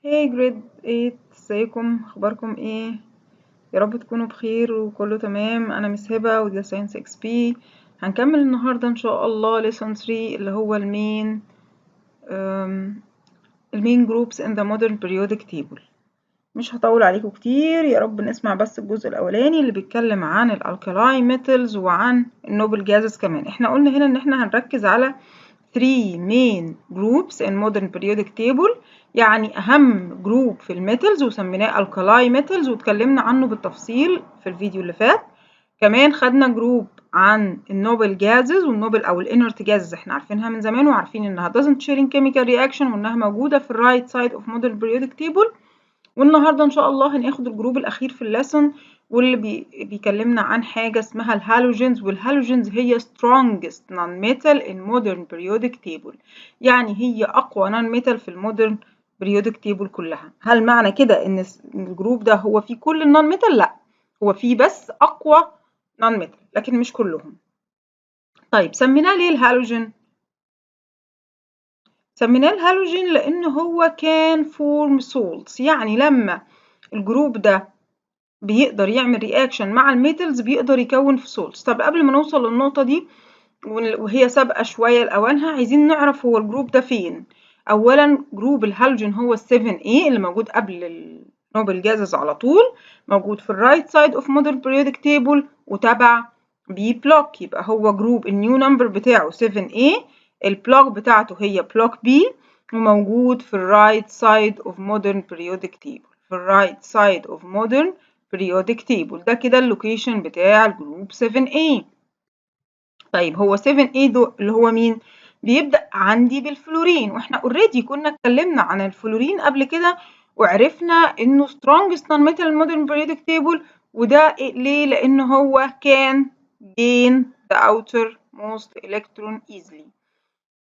Hey grade 8، ازيكم؟ اخباركم ايه؟ يا رب تكونوا بخير وكله تمام. انا مس هبة ودي ساينس اكس بي. هنكمل النهارده ان شاء الله lesson 3 اللي هو المين groups in the modern periodic table. مش هطول عليكم كتير، يا رب نسمع بس الجزء الاولاني اللي بيتكلم عن الالكالاي ميتالز وعن النوبل جازز. كمان احنا قلنا هنا ان احنا هنركز على 3 main groups in modern periodic table، يعني أهم جروب في الميتالز وسميناه الكالاي ميتالز واتكلمنا عنه بالتفصيل في الفيديو اللي فات. كمان خدنا جروب عن النوبل جازز والنوبل أو الانرت جازز، احنا عارفينها من زمان وعارفين انها doesn't share in chemical reaction وانها موجودة في الرايت سايد of modern periodic table. والنهارده ان شاء الله هناخد الجروب الاخير في الليسون واللي بيكلمنا عن حاجه اسمها الهالوجينز، والهالوجينز هي strongest non-metal in modern periodic table، يعني هي اقوى non-metal في المودرن periodic table كلها. هل معنى كده ان الجروب ده هو فيه كل النون-metal؟ لا، هو فيه بس اقوى non-metal لكن مش كلهم. طيب سميناه ليه الهالوجين؟ سميناه الهالوجين لان هو كان فورم سولتس، يعني لما الجروب ده بيقدر يعمل رياكشن مع الميتالز بيقدر يكون في سولتس. طب قبل ما نوصل للنقطة دي وهي سابقة شوية لأوانها، عايزين نعرف هو الجروب ده فين. أولا جروب الهالوجين هو 7A اللي موجود قبل النوبل جازز على طول، موجود في الرايت سايد اوف مودرن بريودك تيبل وتبع بي بلوك، يبقى هو جروب النيو نمبر بتاعه 7A، البلوك بتاعته هي بلوك B وموجود في الرايت سايد اوف مودرن بريودك تيبل، في الرايت سايد اوف مودرن periodic table. ده كده اللوكيشن بتاع الجروب 7A. طيب هو 7A ده اللي هو مين؟ بيبدأ عندي بالفلورين، واحنا اوريدي كنا اتكلمنا عن الفلورين قبل كده وعرفنا انه strongest non-metal modern periodic table. وده ليه؟ لان هو كان gain the outermost electron easily.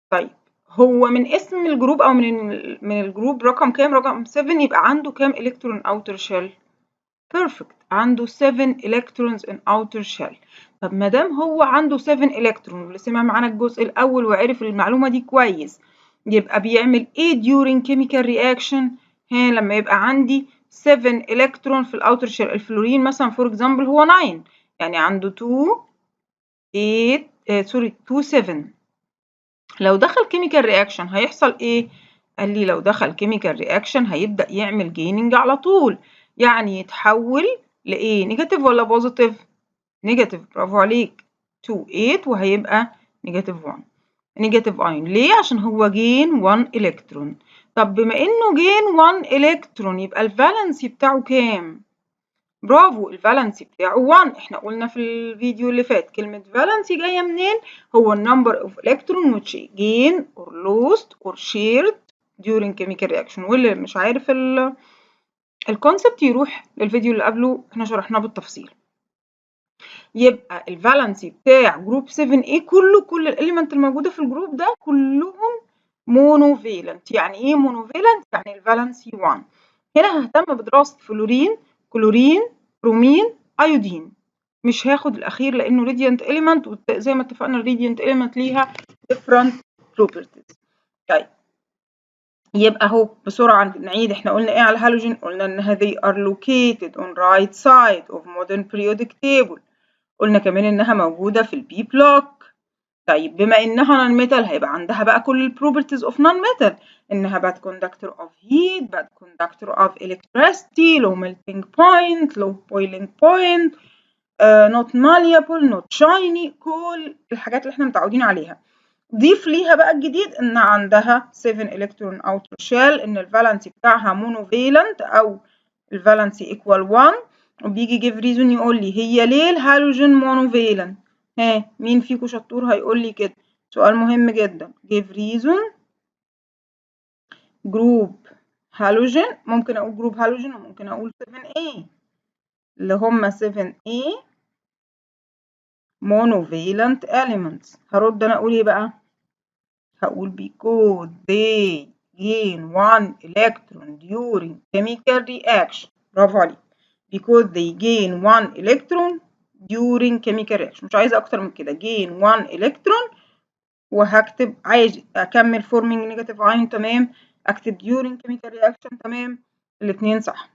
طيب هو من اسم الجروب او من الجروب رقم كام؟ رقم 7، يبقى عنده كام الكترون outer shell؟ بيرفكت، عنده 7 electrons in outer shell. طب ما دام هو عنده 7 electrons واللي سمع معانا الجزء الاول وعرف المعلومه دي كويس، يبقى بيعمل ايه during chemical reaction؟ لما يبقى عندي 7 electron في الاوتر شيل. الفلورين مثلا فور اكزامبل هو 9، يعني عنده 2 8 2 7. لو دخل chemical reaction هيحصل ايه؟ قال لي لو دخل chemical reaction هيبدأ يعمل gaining على طول، يعني يتحول لإيه؟ نيجاتيف ولا بوزيتيف؟ نيجاتيف، برافو عليك. 2 8 وهيبقى نيجاتيف 1، نيجاتيف ايون. ليه؟ عشان هو جين 1 الكترون. طب بما انه جين 1 الكترون يبقى الفالنسي بتاعه كام؟ برافو، الفالنسي بتاعه 1. احنا قلنا في الفيديو اللي فات كلمة فالنسي جاية منين؟ هو النمبر اوف الكترون which gain or lost or shared during chemical reaction. واللي مش عارف الكونسبت يروح للفيديو اللي قبله، احنا شرحناه بالتفصيل. يبقى الفالنسي بتاع جروب 7A كل الاليمنت الموجودة في الجروب ده كلهم مونوفيلنت. يعني ايه مونوفيلنت؟ يعني الفالنسي 1. هنا ههتم بدراسة فلورين، كلورين، برومين، ايودين. مش هاخد الاخير لانه راديانت اليمنت، وزي ما اتفقنا الراديانت اليمنت ليها different properties. طيب يبقى اهو بسرعة نعيد، احنا قلنا ايه على الهالوجين؟ قلنا انها they are located on right side of modern periodic table. قلنا كمان انها موجودة في البي بلوك. طيب بما انها نون ميتال هيبقى عندها بقى كل البروبرتيز اوف نون ميتال، انها bad conductor of heat, bad conductor of electricity, low melting point, low boiling point, not malleable, not shiny، كل الحاجات اللي احنا متعودين عليها. ضيف ليها بقى الجديد ان عندها 7 الكترون اوتر شيل، ان الفالنسي بتاعها مونوفيلنت او الفالنسي ايكوال 1. وبيجي جيف ريزون يقول لي هي ليه الهالوجين مونوفيلنت؟ مين فيكم شطور هيقول لي كده؟ سؤال مهم جدا. جيف ريزون جروب هالوجين، ممكن اقول جروب هالوجين وممكن اقول 7A اللي هم 7A monovalent elements. هرد انا اقول ايه بقى؟ هقول because they gain one electron during chemical reaction. برافو عليك. because they gain one electron during chemical reaction. مش عايزة أكتر من كده. gain one electron وهكتب، عايز أكمل forming negative ion، تمام. active during chemical reaction. تمام، الاتنين صح.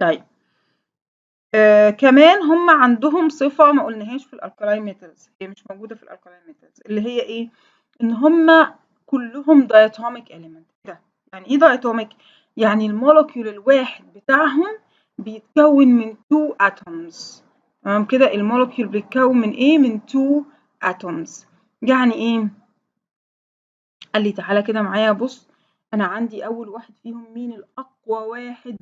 طيب كمان هم عندهم صفة ما قلناهاش في الالكالاين ميتالز، هي مش موجودة في الالكالاين ميتالز، اللي هي ايه؟ ان هم كلهم داياتوميك element. ده يعني ايه داياتوميك؟ يعني المولكيول الواحد بتاعهم بيتكون من 2 atoms. تمام كده، المولكيول بيتكون من ايه؟ من 2 atoms. يعني ايه؟ قال لي تعالى كده معايا بص، انا عندي اول واحد فيهم مين الاقوى واحد؟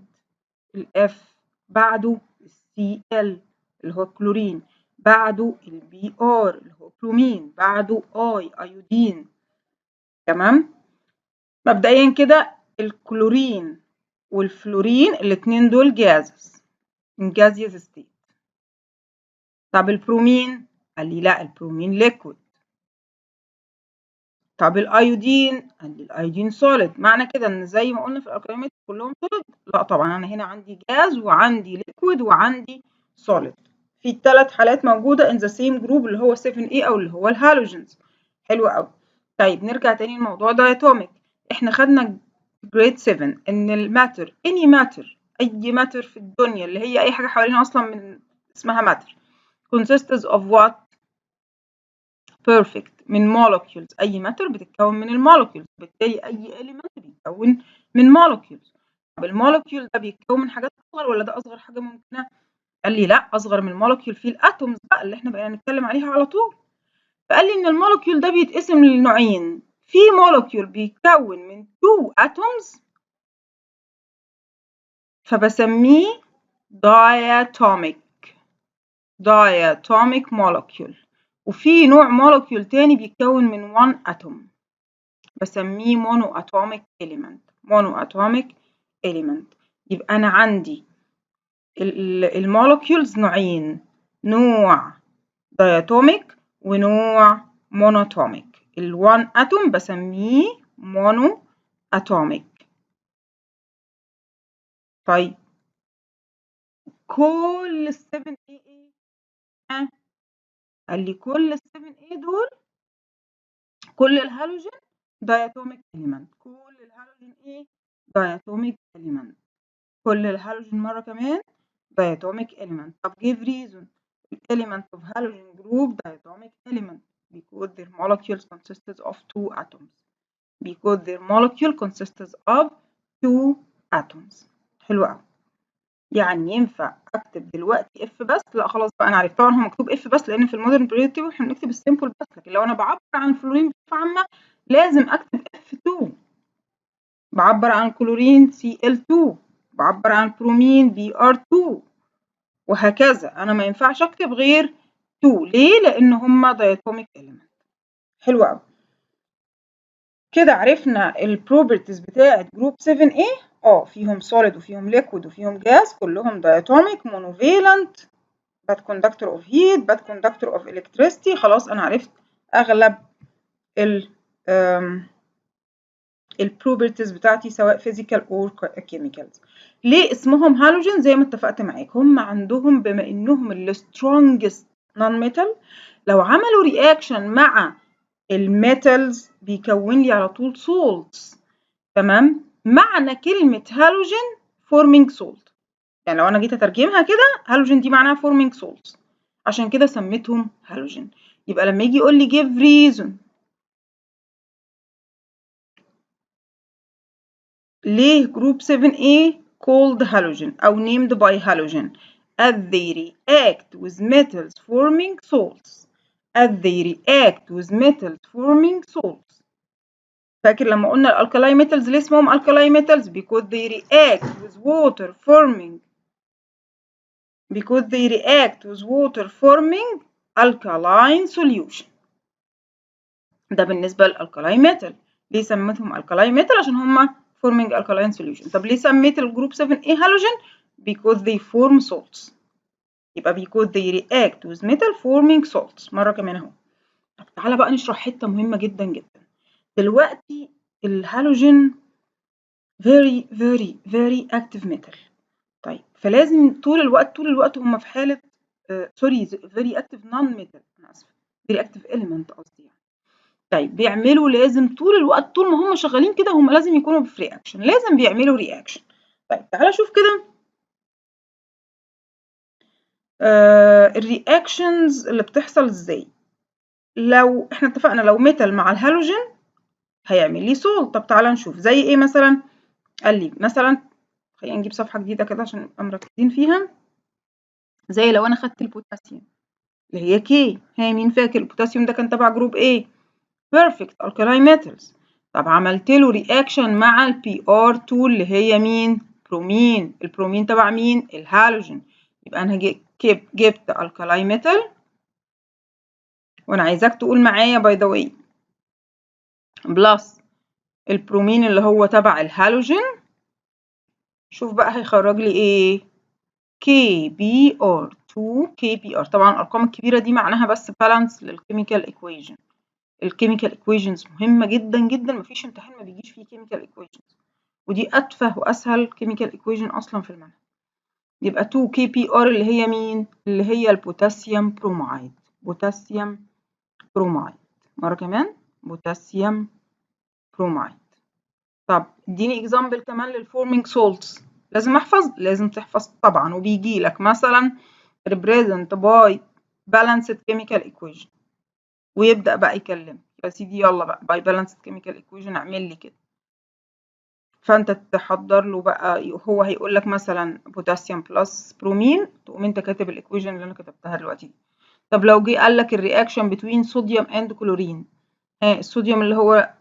الاف، بعده السي ال اللي هو كلورين، بعده البي ار اللي هو برومين، بعده ايودين. تمام، مبدئيا كده الكلورين والفلورين الاتنين دول جازز in gaseous state. طب البرومين؟ قال لي لا، البرومين ليكويد. طب الايودين؟ قال لي الايودين سوليد. معنى كده ان زي ما قلنا في الالكاليمات كلهم سوليد؟ لا طبعا، انا هنا عندي جاز وعندي ليكويد وعندي سوليد. في الثلاث حالات موجوده in the same group اللي هو 7A او اللي هو الهالوجينز. حلو قوي. طيب نرجع تاني لموضوع داياتوميك. احنا خدنا جريد 7 ان الماتر any matter، اي ماتر في الدنيا اللي هي اي حاجه حوالينا اصلا من اسمها ماتر consists of what؟ perfect، من molecules. أي matter بتتكون من المولكيولز، بالتالي أي element بيتكون من molecules. طب المولكيول ده بيتكون من حاجات أصغر ولا ده أصغر حاجة ممكنة؟ قال لي لأ، أصغر من المولكيول في الأتومز بقى اللي إحنا بقينا نتكلم عليها على طول. فقال لي إن المولكيول ده بيتقسم لنوعين، في مولكيول بيتكون من 2 atoms فبسميه diatomic molecule، وفي نوع مولكيول تاني بيتكون من 1 atom بسميه monoatomic element. يبقى أنا عندي المولكيولز نوعين، نوع diatomic ونوع monatomic. ال1 atom بسميه monoatomic. طيب كل ال7A ايه؟ قال لي كل ال7A دول، كل الهالوجين diatomic element. كل الهالوجين ايه؟ diatomic element. كل الهالوجين مرة كمان diatomic element. طب give reason. The element of halogen group diatomic element because their molecule consists of 2 atoms. Because their molecule consists of 2 atoms. حلو قوي. يعني ينفع اكتب دلوقتي اف بس؟ لا خلاص بقى انا عرفت. طبعا هو مكتوب اف بس لان في المودرن بريود تيبل احنا بنكتب السيمبل بس، لكن لو انا بعبر عن الفلورين بصفه عامه لازم اكتب اف 2. بعبر عن كلورين Cl2، بعبر عن برومين Br2، وهكذا. أنا ما ينفعش أكتب غير 2. ليه؟ لأن هما diatomic element. حلو أوي. كده عرفنا البروبرتيز بتاعة جروب 7A. فيهم solid وفيهم liquid وفيهم gas، كلهم diatomic monovalent bad conductor of heat bad conductor of electricity. خلاص أنا عرفت أغلب البروبرتيز بتاعتي سواء physical or chemicals. ليه اسمهم هالوجين؟ زي ما اتفقت معاك، هم عندهم بما انهم السترونجست نون ميتال، لو عملوا رياكشن مع الميتالز بيكون لي على طول سولتس. تمام، معنى كلمة هالوجين forming salt. يعني لو انا جيت اترجمها كده، هالوجين دي معناها forming salts، عشان كده سميتهم هالوجين. يبقى لما يجي يقول لي give reason ليه group 7A called halogen أو named by halogen as they react with metals forming salts. فاكر لما قلنا الالكالاي metals ليه اسمهم alkali metals؟ because they react with water forming alkaline solution. ده بالنسبة للالكالاي metal. ليه سميتهم alkali metal؟ عشان هما forming alkaline solution. طب ليه سميت الجروب 7A halogen؟ because they form salts. يبقى because they react with metal forming salts. مرة كمان اهو. طب تعالى بقى نشرح حتة مهمة جدا جدا. دلوقتي الهالوجين very active metal. طيب فلازم طول الوقت هما في حالة very active non metal. أنا آسفة very active element قصدي يعني. طيب بيعملوا لازم طول الوقت، طول ما هم شغالين كده هم لازم يكونوا في رياكشن، لازم بيعملوا رياكشن. طيب تعالى شوف كده الرياكشنز اللي بتحصل ازاي. لو احنا اتفقنا لو ميتال مع الهالوجين هيعمل لي سولت. طب تعالى نشوف زي ايه مثلا. قال لي مثلا، خلينا نجيب صفحة جديدة كده عشان نبقى مركزين فيها. زي لو انا خدت البوتاسيوم اللي هي كي، ها مين فاكر البوتاسيوم ده كان تبع جروب ايه؟ بيرفكت الكالاين ميتالز. طب عملت له رياكشن مع البي ار 2 اللي هي مين؟ برومين. البرومين تبع مين؟ الهالوجين. يبقى انا جبت الكالاين ميتال، وانا عايزاك تقول معايا باي ذا واي، بلس البرومين اللي هو تبع الهالوجين. شوف بقى هيخرج لي ايه؟ كي بي ار 2 كي بي ار. طبعا الارقام الكبيره دي معناها بس بالانس للكيميكال ايكويشن. الكيميكال ايكويشنز مهمه جدا جدا، مفيش امتحان ما بيجيش فيه كيميكال ايكويشنز، ودي اتفه واسهل كيميكال ايكويشن اصلا في المنهج. يبقى 2 كي بي ار اللي هي مين؟ اللي هي البوتاسيوم برومايد. بوتاسيوم برومايد. مره كمان بوتاسيوم برومايد. طب اديني اكزامبل كمان للفورمينج سولتس. لازم احفظ، لازم تحفظ طبعا، وبيجي لك مثلا represent by balanced chemical equation، ويبدأ بقى يكلم يا سيدي يلا بقى by balanced chemical equation اعمل لي كده. فانت تحضر له بقى، هو هيقول لك مثلا بوتاسيوم بلس برومين، تقوم انت كاتب الايكويشن اللي انا كتبتها دلوقتي دي. طب لو جه قال لك الرياكشن بتوين صوديوم اند كلورين، ها الصوديوم اللي هو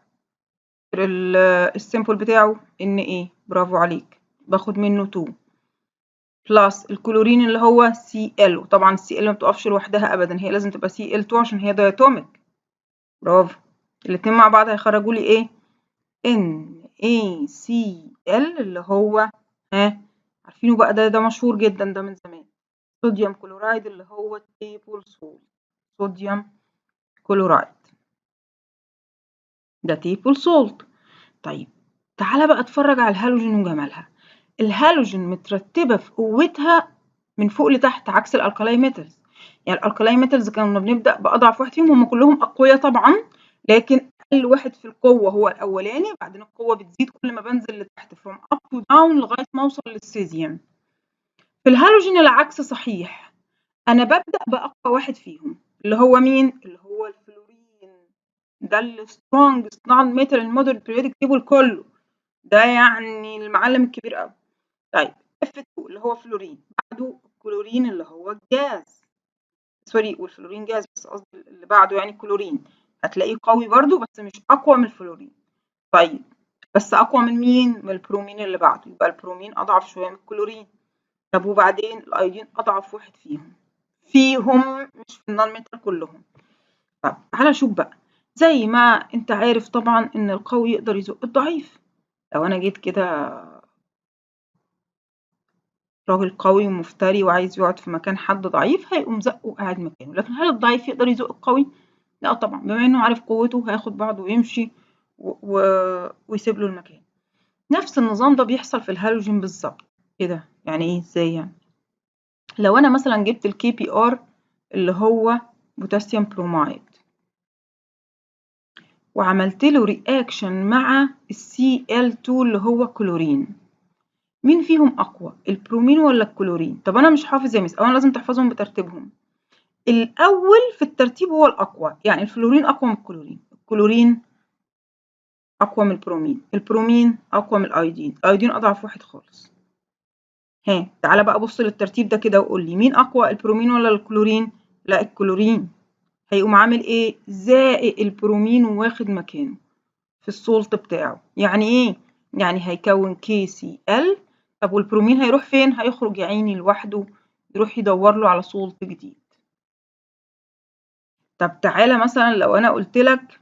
السيمبل بتاعه ان ايه، برافو عليك، باخد منه 2 بلس الكلورين اللي هو Cl. وطبعا الCl ما بتقفش لوحدها ابدا، هي لازم تبقى Cl2 عشان هي داياتوميك. برافو. الاتنين مع بعض هيخرجوا لي ايه؟ NaCl اللي هو عارفينه بقى، ده مشهور جدا ده من زمان، صوديوم كلورايد اللي هو تيبل سولت. صوديوم كلورايد ده تيبل سولت. طيب تعالى بقى اتفرج على الهالوجين وجمالها. الهالوجين مترتبة في قوتها من فوق لتحت عكس الالكالاي ميتالز. يعني الالكالاي ميتالز كنا بنبدأ بأضعف واحد فيهم، هم كلهم أقوياء طبعا، لكن أقل واحد في القوة هو الأولاني، بعدين القوة بتزيد كل ما بنزل لتحت from up to down لغاية ما أوصل للسيزيوم. في الهالوجين العكس صحيح، أنا ببدأ بأقوى واحد فيهم اللي هو مين؟ اللي هو الفلورين. ده السترونجست نون ميتال المودرن بريودك تيبل كله، ده يعني المعلم الكبير قوي. طيب F2 اللي هو فلورين، بعده الكلورين اللي هو الجاز، سوري والفلورين جاز، بس قصدي اللي بعده يعني الكلورين، هتلاقيه قوي برضو بس مش اقوى من الفلورين. طيب بس اقوى من مين؟ من البرومين اللي بعده، يبقى البرومين اضعف شويه من الكلورين. طب وبعدين الايودين اضعف واحد فيهم مش في النون ميتال كلهم. طب تعالى شوف بقى، زي ما انت عارف طبعا ان القوي يقدر يزق الضعيف. لو انا جيت كده راجل قوي ومفتري وعايز يقعد في مكان حد ضعيف، هيقوم زقه وقاعد مكانه، لكن هل الضعيف يقدر يزق القوي؟ لا طبعا، بما انه عارف قوته هياخد بعضه ويمشي ويسيب له المكان. نفس النظام ده بيحصل في الهالوجين بالظبط. ايه ده؟ يعني ايه؟ ازاي يعني؟ لو انا مثلا جبت الكي بي ار اللي هو بوتاسيوم برومايد وعملت له رياكشن مع السي ال 2 اللي هو كلورين، مين فيهم اقوى، البرومين ولا الكلورين؟ طب انا مش حافظ يا مس، اولا لازم تحفظهم بترتيبهم. الاول في الترتيب هو الاقوى، يعني الفلورين اقوى من الكلورين، الكلورين اقوى من البرومين، البرومين اقوى من الايودين، الايودين اضعف واحد خالص. ها تعالى بقى بص للترتيب ده كده وقول لي مين اقوى، البرومين ولا الكلورين؟ لا الكلورين. هيقوم عامل ايه؟ زائق البرومين وواخد مكانه في السولت بتاعه. يعني ايه؟ يعني هيكون KCl. طب والبرومين هيروح فين؟ هيخرج يا عيني لوحده، يروح يدور له على سولت جديد. طب تعالى مثلا لو انا قلت لك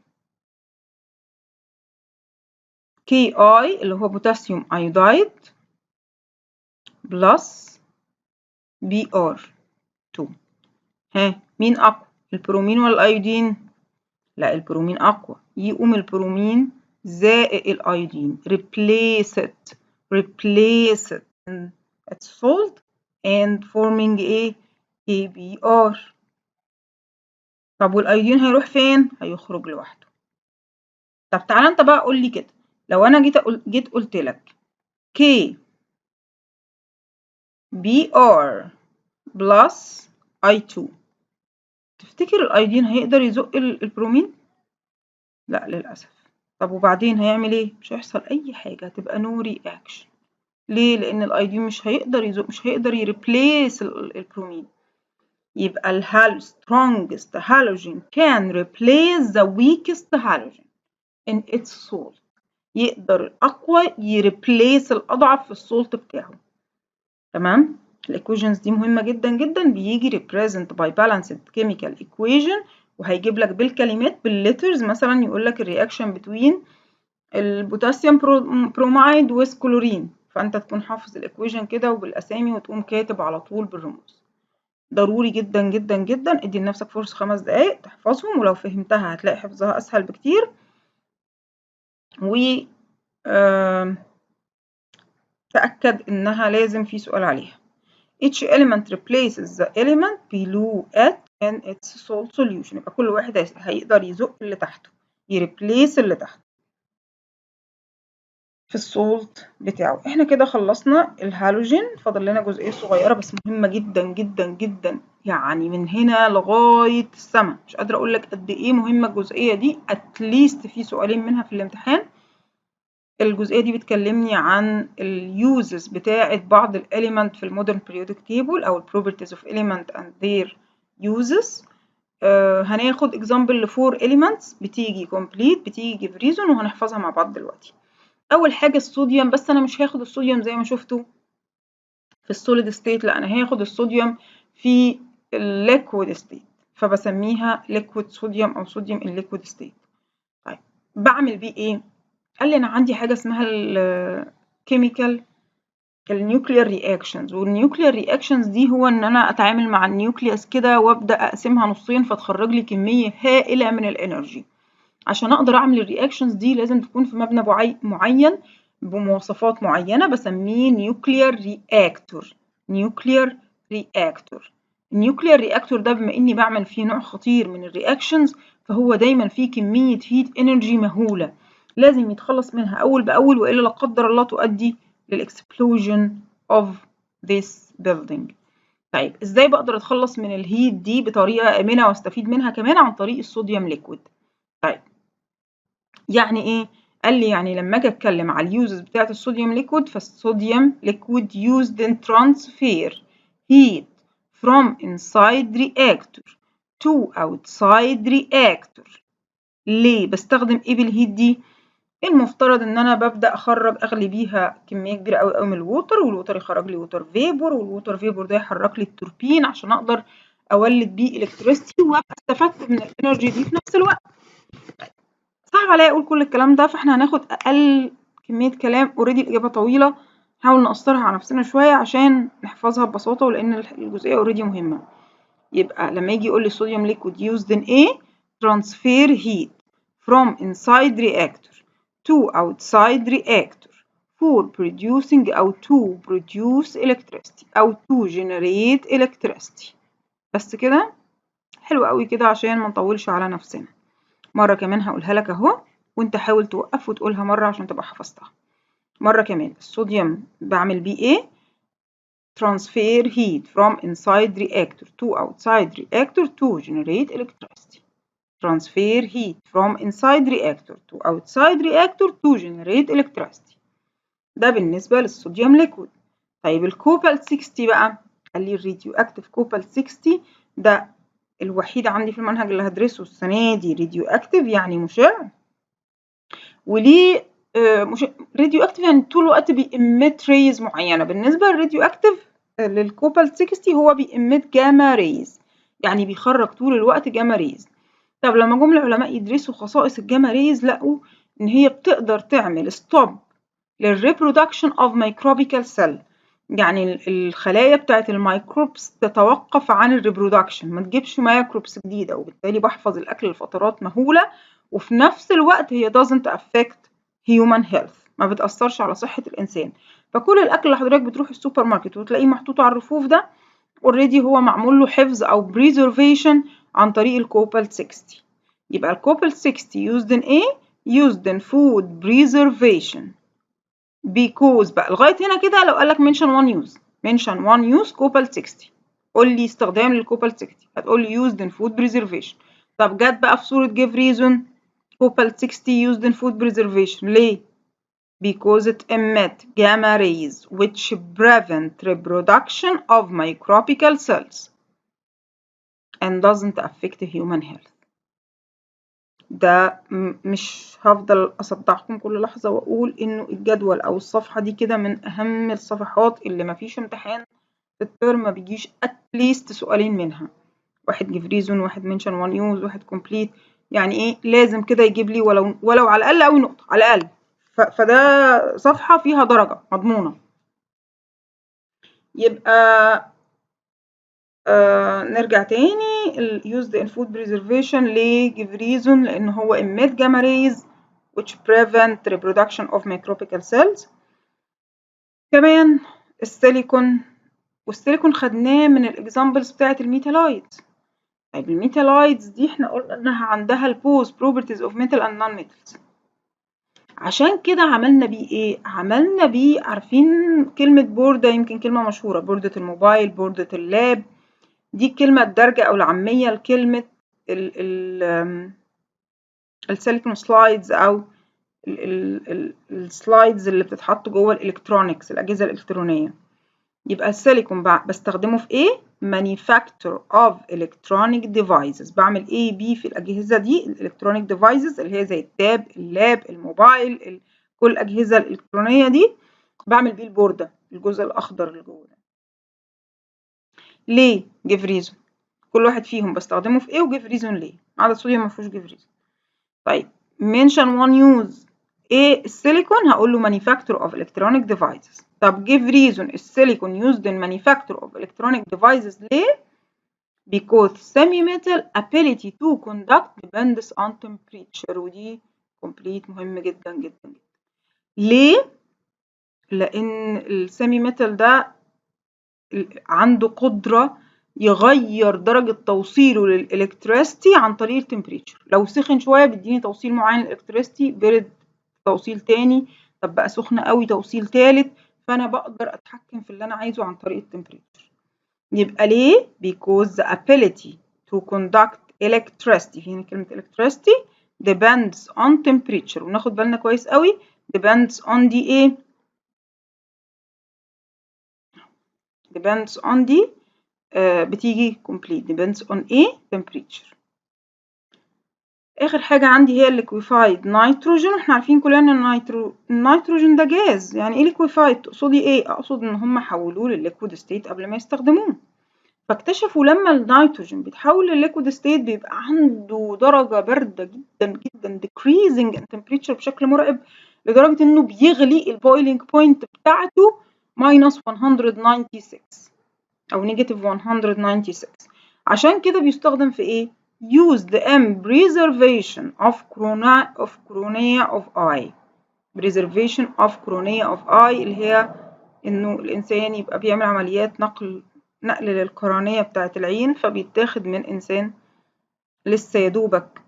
Ki اللي هو بوتاسيوم ايودايد بلس Br2، ها مين اقوى، البرومين ولا الايودين؟ لا البرومين اقوى، يقوم البرومين زائق الايودين، replace it in its salt and forming a KBr. طب والايودين هيروح فين؟ هيخرج لوحده. طب تعالى انت بقى قول لي كده، لو انا جيت قلت لك K Br بلس I2، تفتكر الايودين هيقدر يزق البرومين؟ لا للاسف. طب وبعدين هيعمل ايه؟ مش هيحصل اي حاجه، هتبقى نو رياكشن. ليه؟ لان الايودين مش هيقدر يزق، مش هيقدر يريبليس البرومين. يبقى strongest halogen can replace the weakest halogen in its salt. يقدر الأقوى يريبليس الأضعف في السولت بتاعه. تمام؟ الإيكويشنز دي مهمة جدا جدا، بيجي represent by balanced chemical equation، وهيجيب لك بالكلمات بالليترز، مثلا يقول لك الرياكشن between البوتاسيوم برومايد with كلورين، فأنت تكون حافظ الإيكويشن كده وبالأسامي وتقوم كاتب على طول بالرموز. ضروري جدا جدا جدا، ادي لنفسك فرصة 5 دقايق تحفظهم، ولو فهمتها هتلاقي حفظها أسهل بكتير. و تأكد إنها لازم في سؤال عليها. each element replaces the element below it in its salt solution. يبقى كل واحد هيقدر يزق اللي تحته، يريبليس اللي تحته في السولت بتاعه. احنا كده خلصنا الهالوجين، فاضل لنا جزئية صغيرة بس مهمة جدا جدا جدا، يعني من هنا لغاية السما مش قادرة اقول لك قد ايه مهمة الجزئية دي. اتليست في سؤالين منها في الامتحان. الجزئية دي بتكلمني عن اليوزز بتاعة بعض الاليمنت في المودرن periodic table او properties of element and their uses. هناخد example ل 4 elements، بتيجي complete بتيجي give reason، وهنحفظها مع بعض دلوقتي. اول حاجه الصوديوم، بس انا مش هاخد الصوديوم زي ما شفتوا في السوليد ستيت، لا انا هاخد الصوديوم في الليكويد ستيت، فبسميها ليكويد صوديوم او صوديوم الليكويد ستيت. طيب بعمل بيه ايه؟ قال لي انا عندي حاجه اسمها الكيميكال النيوكلير رياكشنز، والنيوكلير رياكشنز دي هو ان انا اتعامل مع النيوكليوس كده وابدا اقسمها نصين فتخرج لي كميه هائله من الانرجي. عشان اقدر اعمل الرياكشنز دي لازم تكون في مبنى معين بمواصفات معينه، بسميه نيوكلير رياكتور. نيوكلير رياكتور. النيوكلير رياكتور ده بما اني بعمل فيه نوع خطير من الرياكشنز، فهو دايما فيه كميه هيت انرجي مهوله، لازم يتخلص منها اول باول، والا لا قدر الله تؤدي للاكسبلوجن of this building. طيب ازاي بقدر اتخلص من الهيت دي بطريقه امنه واستفيد منها كمان؟ عن طريق الصوديوم ليكويد. طيب يعني ايه؟ قال لي يعني لما اجي اتكلم على اليوزز بتاعت الصوديوم ليكويد، فالصوديوم ليكويد used in transfer heat from inside reactor to outside reactor. ليه بستخدم ايه بالهيت دي؟ المفترض ان انا ببدا اغلي بيها كميه كبيره قوي قوي من الووتر، والووتر يخرج لي ووتر فيبور، والووتر فيبور ده يحرك لي التوربين عشان اقدر اولد بيه الكتريستي، وابقى استفدت من الانرجي دي في نفس الوقت. صعب عليا اقول كل الكلام ده، فاحنا هناخد اقل كميه كلام. اوريدي الاجابه طويله، نحاول نقصرها على نفسنا شويه عشان نحفظها ببساطه، ولان الجزئيه اوريدي مهمه. يبقى لما يجي يقول لي الصوديوم ليكويد used in A transfer heat from inside reactor to outside reactor for producing أو to produce electricity أو to generate electricity. بس كده حلو قوي كده عشان ما نطولش على نفسنا. مرة كمان هقولها لك اهو، وانت حاول توقف وتقولها مرة عشان تبقى حفظتها. مرة كمان، الصوديوم بعمل بيه ايه؟ transfer heat from inside reactor to outside reactor to generate electricity. transfer heat from inside reactor to outside reactor to generate electricity. ده بالنسبة للصوديوم ليكويد. طيب الكوبالت 60 بقى، قال لي الراديو اكتيف كوبالت 60 ده الوحيد عندي في المنهج اللي هدرسه السنة دي راديو اكتيف، يعني مشع. وليه راديو اكتيف؟ يعني طول الوقت بيemit ريز معينة. بالنسبة للراديو اكتيف للكوبالت 60 هو بيemit جاما ريز، يعني بيخرج طول الوقت جاما ريز. طب لما جم العلماء يدرسوا خصائص الجاما ريز، لقوا ان هي بتقدر تعمل ستوب للريبرودكشن اوف ميكروبيكال سيل، يعني الخلايا بتاعت الميكروبس تتوقف عن الريبرودكشن، ما تجيبش ميكروبس جديدة، وبالتالي بحفظ الأكل لفترات مهولة، وفي نفس الوقت هي doesn't affect human health، ما بتأثرش على صحة الإنسان. فكل الأكل اللي حضرتك بتروح السوبر ماركت وتلاقيه محطوط على الرفوف ده already هو معمول له حفظ أو preservation عن طريق الكوبالت 60. يبقى الكوبالت 60 used in A used in food preservation because بقى لغاية هنا كده لو قالك mention one use cobalt 60 قول لي استخدام للكوبالت 60 هتقول لي used in food preservation. طب جت بقى في صورة give reason cobalt 60 used in food preservation ليه؟ because it emit gamma rays which prevent reproduction of microbial cells and doesn't affect human health. ده مش هفضل أصدعكم كل لحظة وأقول إنه الجدول أو الصفحة دي كده من أهم الصفحات اللي مفيش امتحان في الترم ما بيجيش اتليست سؤالين منها. واحد give reason، واحد mention one use، واحد complete. يعني إيه لازم كده يجيب لي ولو على الأقل أوي نقطة على الأقل. فده صفحة فيها درجة مضمونة. يبقى نرجع تاني used in food preservation ليه give reason لأن هو emit gamma rays which prevent reproduction of microbial cells. كمان السيليكون، والسيليكون خدناه من الاكزامبلز بتاعت الميتالايتس. طيب الميتالايتس دي احنا قلنا انها عندها البوز properties of metal and non-metals. عشان كده عملنا بيه ايه؟ عملنا بيه عارفين كلمة بوردة، يمكن كلمة مشهورة، بوردة الموبايل، بوردة اللاب، دي الكلمة الدارجة أو العامية لكلمة السيليكون سلايدز أو السلايدز اللي بتتحط جوه الإلكترونيكس، الأجهزة الإلكترونية. يبقى السيليكون بستخدمه في إيه؟ manufacture of electronic devices. بعمل A B في الأجهزة دي الإلكترونيك devices اللي هي زي التاب، اللاب، الموبايل، كل الأجهزة الإلكترونية دي بعمل بيه البوردة، الجزء الأخضر اللي جوه ده. ليه؟ give reason. كل واحد فيهم بستخدمه في ايه وجيف ريزون ليه. عدد الصوديوم ما فيهوش جيف ريزون. طيب mention one use ايه السيليكون؟ هقول له manufacture of electronic devices. طب give reason السيليكون used in manufacture of electronic devices ليه؟ because semi-metal ability to conduct depends on temperature. ودي complete مهم جدا جدا جدا. ليه؟ لأن السيمي ميتال ده عنده قدرة يغير درجة توصيله للإلكتريستي عن طريق التمبريتشر. لو سخن شوية بيديني توصيل معين للإلكتريستي، برد توصيل تاني، طب بقى سخن قوي توصيل تالت، فأنا بقدر أتحكم في اللي أنا عايزه عن طريق التمبريتشر. يبقى ليه؟ because the ability to conduct electricity، في هنا كلمة electricity depends on temperature، وناخد بالنا كويس قوي depends on دي ايه؟ depends on دي بتيجي complete depends on a temperature. آخر حاجة عندي هي liquefied nitrogen. احنا عارفين كلنا ان النيتروجين ده جاز. يعني ايه liquefied؟ تقصدي ايه؟ اقصد ان هم حولوه للliquid state قبل ما يستخدموه. فاكتشفوا لما النيتروجين بيتحول للliquid state بيبقى عنده درجة باردة جدا جدا decreasing in temperature بشكل مرعب، لدرجة انه بيغلي البويلينج بوينت بتاعته minus 196 أو negative 196. عشان كده بيستخدم في إيه؟ used in preservation of cornea of eye. preservation of cornea of eye اللي هي إنه الإنسان يبقى بيعمل عمليات نقل للقرنية بتاعة العين، فبيتاخد من إنسان لسه يدوبك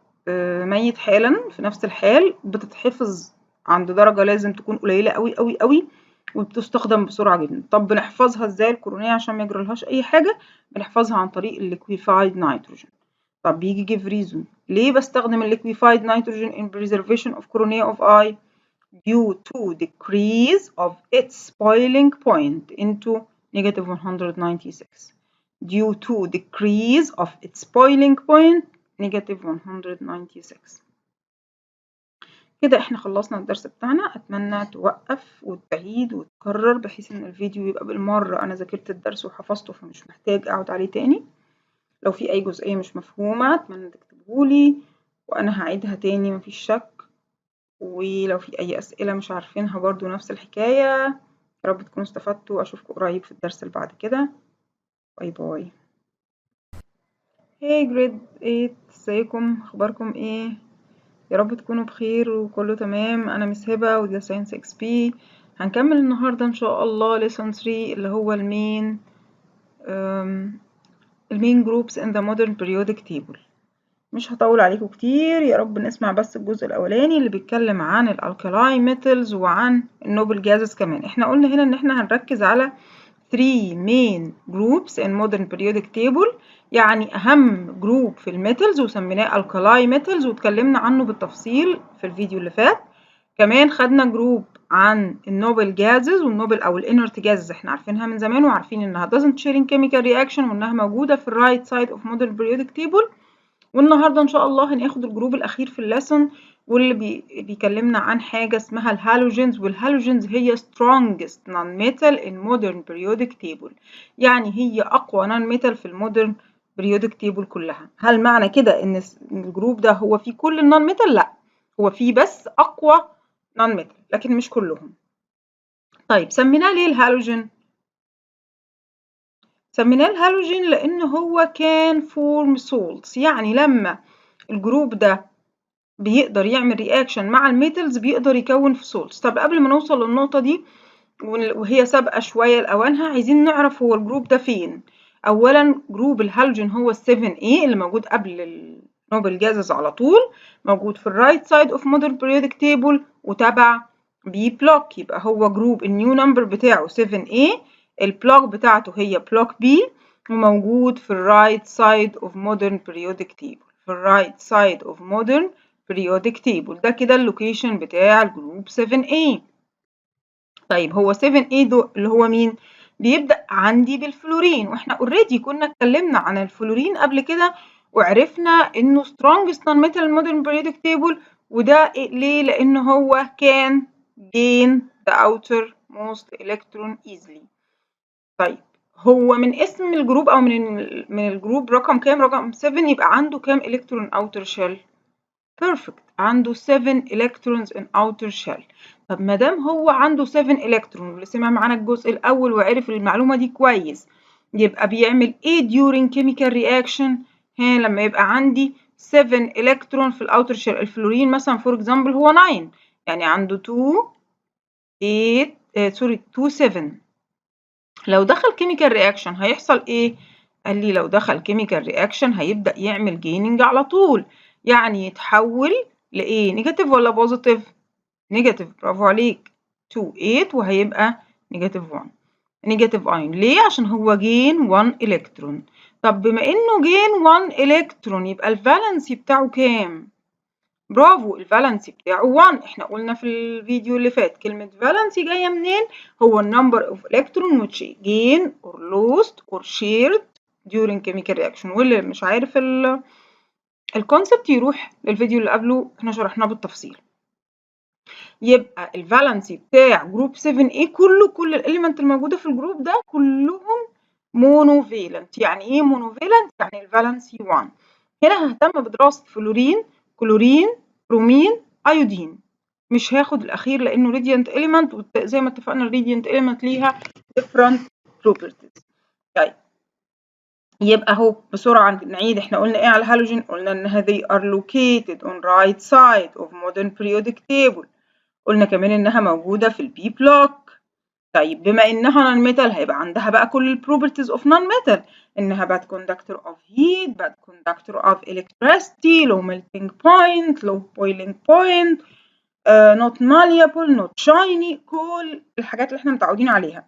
ميت حالا في نفس الحال، بتتحفظ عند درجة لازم تكون قليلة قوي قوي قوي، وبتستخدم بسرعة جدا. طب بنحفظها ازاي الكورونية عشان ما يجرالهاش اي حاجة؟ بنحفظها عن طريق الليكويفايد نيتروجين. طب بيجي give reason ليه بستخدم الليكويفايد نيتروجين in preservation of cornea of eye due to decrease of its boiling point into negative 196 due to decrease of its boiling point negative 196. كده احنا خلصنا الدرس بتاعنا. اتمنى توقف وتعيد وتكرر بحيث ان الفيديو يبقى بالمرة انا ذاكرت الدرس وحفظته، فمش محتاج اقعد عليه تاني. لو في اي جزئية مش مفهومة اتمنى تكتبهولي وانا هعيدها تاني مفيش شك. ولو في اي اسئلة مش عارفينها برضو نفس الحكاية. يا رب تكونوا استفدتوا. اشوفكم قريب في الدرس اللي بعد كده. باي باي. Hey grade 8، ازيكم؟ اخباركم ايه؟ يا رب تكونوا بخير وكله تمام. انا مس هبه ودي ساينس اكس بي. هنكمل النهارده ان شاء الله lesson 3 اللي هو المين groups in the modern periodic table. مش هطول عليكم كتير، يا رب نسمع بس الجزء الاولاني اللي بيتكلم عن الالكالاي ميتالز وعن النوبل جازز كمان. احنا قلنا هنا ان احنا هنركز على 3 main groups in modern periodic table، يعني أهم جروب في الميتالز وسميناه الكالاي ميتالز واتكلمنا عنه بالتفصيل في الفيديو اللي فات. كمان خدنا جروب عن النوبل جازز والنوبل أو الانرت جازز، احنا عارفينها من زمان وعارفين انها doesn't share in chemical reaction وانها موجودة في الرايت سايد of modern periodic table. والنهارده ان شاء الله هناخد الجروب الاخير في الليسون واللي بيكلمنا عن حاجه اسمها الهالوجينز، والهالوجينز هي strongest non-metal in modern periodic table، يعني هي اقوى non-metal في المودرن periodic table كلها. هل معنى كده ان الجروب ده هو فيه كل النون-metal؟ لا، هو فيه بس اقوى non-metal لكن مش كلهم. طيب سميناه ليه الهالوجين؟ سميناه الهالوجين لان هو كان فورم سولتس، يعني لما الجروب ده بيقدر يعمل رياكشن مع الميتالز بيقدر يكون في سولتس. طب قبل ما نوصل للنقطة دي وهي سابقة شوية لأوانها، عايزين نعرف هو الجروب ده فين. أولا جروب الهالوجين هو ال 7A اللي موجود قبل النوبل جازز على طول، موجود في الرايت سايد اوف مودرن بريودك تيبل وتبع بي بلوك، يبقى هو جروب النيو نمبر بتاعه 7A، البلوك بتاعته هي بلوك بي وموجود في الرايت سايد اوف مودرن بريودك تيبل، في الرايت سايد اوف مودرن periodic table. ده كده اللوكيشن بتاع الجروب 7A. طيب هو 7A ده اللي هو مين؟ بيبدأ عندي بالفلورين، واحنا اوريدي كنا اتكلمنا عن الفلورين قبل كده وعرفنا انه strongest non-metal modern periodic table، وده ليه؟ لان هو كان gain the outermost electron easily. طيب هو من اسم الجروب او من الجروب رقم كام؟ رقم 7، يبقى عنده كام الكترون outer shell؟ perfect، عنده 7 electrons in outer shell. طب ما دام هو عنده 7 electrons واللي سمع معانا الجزء الاول وعرف المعلومه دي كويس، يبقى بيعمل ايه during chemical reaction؟ لما يبقى عندي 7 electron في الاوتر shell. الفلورين مثلا for example هو 9، يعني عنده 2 7. لو دخل chemical reaction هيحصل ايه؟ قال لي لو دخل chemical reaction هيبدأ يعمل gaining على طول، يعني يتحول لإيه؟ نيجاتيف ولا بوزيتيف؟ نيجاتيف، برافو عليك. 2 8 وهيبقى نيجاتيف 1، نيجاتيف ايون. ليه؟ عشان هو جين 1 الكترون. طب بما انه جين 1 الكترون يبقى الفالنسي بتاعه كام؟ برافو، الفالنسي بتاعه 1. احنا قلنا في الفيديو اللي فات كلمة فالنسي جاية منين؟ هو النمبر اوف electron which gain or lost or shared during chemical reaction. واللي مش عارف الكونسبت يروح للفيديو اللي قبله احنا شرحناه بالتفصيل. يبقى الفالنسي بتاع جروب 7A كل الاليمنت الموجودة في الجروب ده كلهم مونوفيلنت. يعني ايه مونوفيلنت؟ يعني الفالنسي 1. هنا ههتم بدراسة فلورين، كلورين، برومين، ايودين. مش هاخد الاخير لانه راديانت اليمنت، وزي ما اتفقنا الراديانت اليمنت ليها different properties. طيب يبقى اهو بسرعه نعيد، احنا قلنا ايه على الهالوجين؟ قلنا انها they are located on right side of modern periodic table. قلنا كمان انها موجوده في البي بلوك. طيب بما انها نون ميتال هيبقى عندها بقى كل البروبرتيز اوف نون ميتال، انها bad conductor of heat, bad conductor of electricity, low melting point, low boiling point, not malleable, not shiny، كل الحاجات اللي احنا متعودين عليها.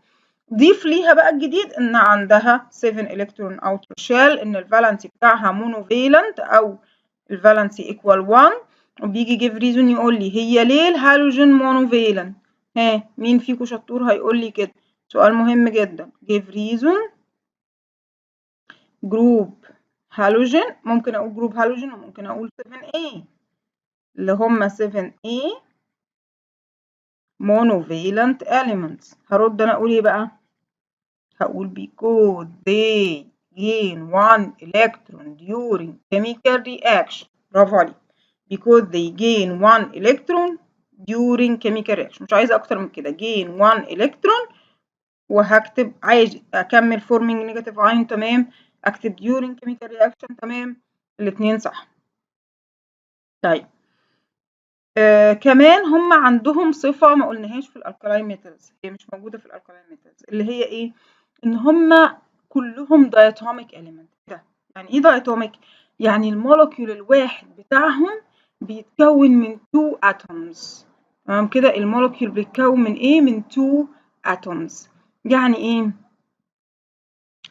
ضيف ليها بقى الجديد ان عندها 7 الكترون اوتر شيل، ان الفالنسي بتاعها مونوفيلنت او الفالنسي ايكوال 1. وبيجي جيف ريزون يقول لي هي ليه الهالوجين مونوفيلنت؟ مين فيكم شطور هيقول لي كده؟ سؤال مهم جدا. جيف ريزون جروب هالوجين، ممكن اقول جروب هالوجين وممكن اقول 7A اللي هم 7A monovalent elements. هرد انا اقول ايه بقى؟ هقول because they gain 1 electron during chemical reaction. برافو عليك. because they gain 1 electron during chemical reaction. مش عايزة أكتر من كده. gain 1 electron وهكتب، عايز أكمل forming negative ion تمام، أكتب during chemical reaction تمام، الاتنين صح. طيب كمان هم عندهم صفة ما قلناهاش في الالكالاين ميتالز، هي مش موجودة في الالكالاين ميتالز، اللي هي ايه؟ ان هم كلهم diatomic element. ده يعني ايه diatomic؟ يعني المولكيول الواحد بتاعهم بيتكون من 2 atoms. تمام كده، المولكيول بيتكون من ايه؟ من 2 atoms. يعني ايه؟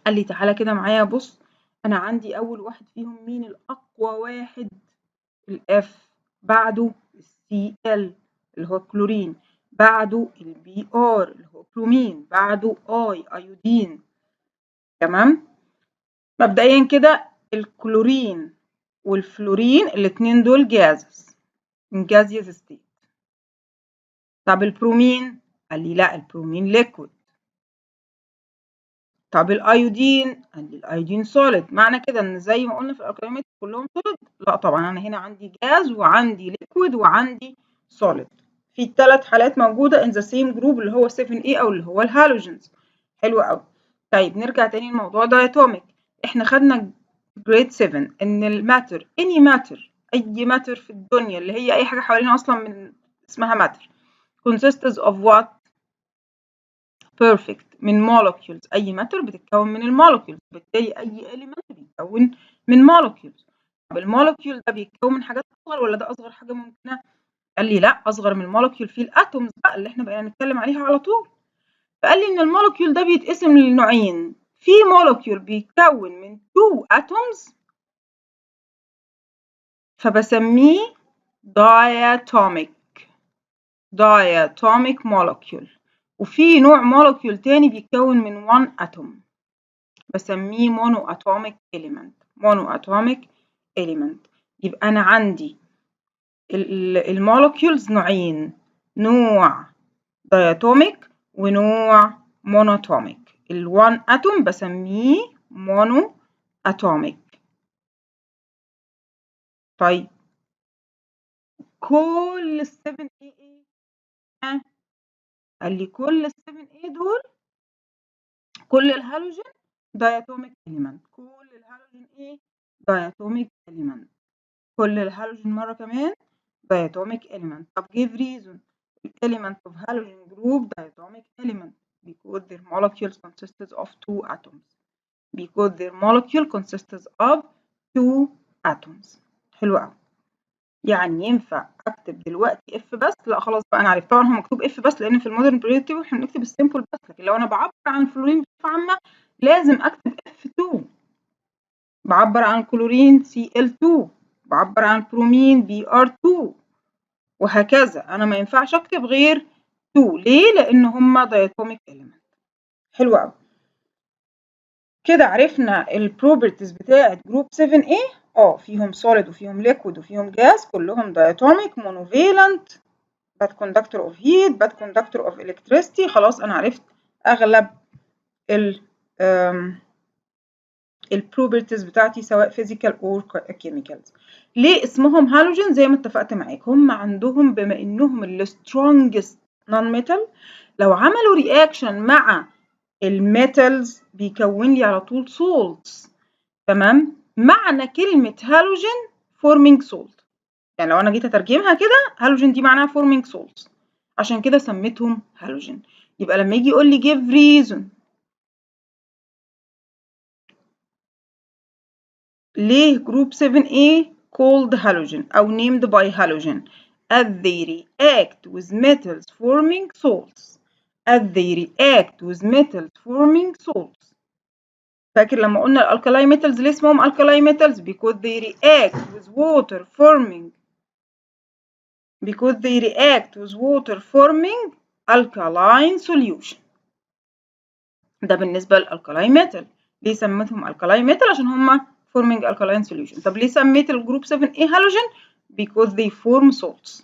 قال لي تعالى كده معايا بص، انا عندي اول واحد فيهم مين الاقوى واحد؟ الاف، بعده السي ال اللي هو كلورين، بعده البي ار اللي هو برومين، بعده ايودين. تمام. مبدئيا كده الكلورين والفلورين الاتنين دول جازز in gaseous state. طب البرومين؟ قال لي لا، البرومين ليكويد. طب الايودين؟ قال لي الايودين سوليد. معنى كده ان زي ما قلنا في الالكاليمات كلهم سوليد؟ لا طبعا، انا هنا عندي جاز وعندي ليكويد وعندي سوليد. في الثلاث حالات موجوده in the same group اللي هو 7A او اللي هو الهالوجينز. حلو قوي. طيب نرجع تاني لموضوع داياتوميك. احنا خدنا جريد 7 ان الماتر any matter، اي ماتر في الدنيا اللي هي اي حاجه حوالينا اصلا من اسمها ماتر consists of what؟ perfect، من molecules. أي matter بتتكون من المولكيولز، بالتالي أي element بيتكون من molecules. طب المولكيول ده بيتكون من حاجات أصغر ولا ده أصغر حاجة ممكنة؟ قال لي لأ، أصغر من المولكيول فيه الأتومز بقى اللي إحنا بقينا نتكلم عليها على طول. فقال لي إن المولكيول ده بيتقسم لنوعين، في مولكيول بيتكون من 2 atoms فبسميه diatomic molecule، وفي نوع مولكيول تاني بيتكون من 1 atom بسميه monoatomic element. يبقى أنا عندي المولكيولز نوعين، نوع diatomic ونوع monatomic. ال1 atom بسميه monoatomic. طيب كل ال7 ايه؟ قال لي كل ال7 ايه دول، كل الهالوجين diatomic element. كل الهالوجين ايه؟ diatomic element. كل الهالوجين مرة كمان diatomic element. طب give reason. The element of halogen group diatomic element because their molecules consists of 2 atoms. Because their molecule consists of 2 atoms. حلو قوي. يعني ينفع اكتب دلوقتي اف بس؟ لا خلاص بقى انا عرفت. طبعا هو مكتوب اف بس لان في المودرن بريود تيبل احنا بنكتب السيمبل بس، لكن لو انا بعبر عن الفلورين بصفه عامه لازم اكتب اف 2. بعبر عن الكلورين Cl2، بعبر عن البرومين Br2، وهكذا. أنا ما ينفعش أكتب غير 2. ليه؟ لأن هما diatomic element. حلو أوي. كده عرفنا البروبرتيز بتاعة جروب 7A. فيهم solid وفيهم liquid وفيهم gas، كلهم diatomic monovalent bad conductor of heat bad conductor of electricity. خلاص أنا عرفت أغلب البروبرتيز بتاعتي سواء physical or chemicals. ليه اسمهم هالوجين؟ زي ما اتفقت معاك، هم عندهم بما انهم السترونجست نون ميتال، لو عملوا رياكشن مع الميتالز بيكون لي على طول سولتس. تمام. معنى كلمة هالوجين forming salt، يعني لو انا جيت اترجمها كده هالوجين دي معناها forming salts، عشان كده سميتهم هالوجين. يبقى لما يجي يقول لي give reason ليه group 7A called halogen أو named by halogen as they react with metals forming salts. فاكر لما قلنا الالكالاي metals ليه اسمهم alkali metals؟ because they react with water forming alkaline solution. ده بالنسبة للالكالاي metal. ليه سميتهم alkali metal؟ عشان هما forming alkaline solution. طب ليه سميت الجروب 7A halogen؟ because they form salts.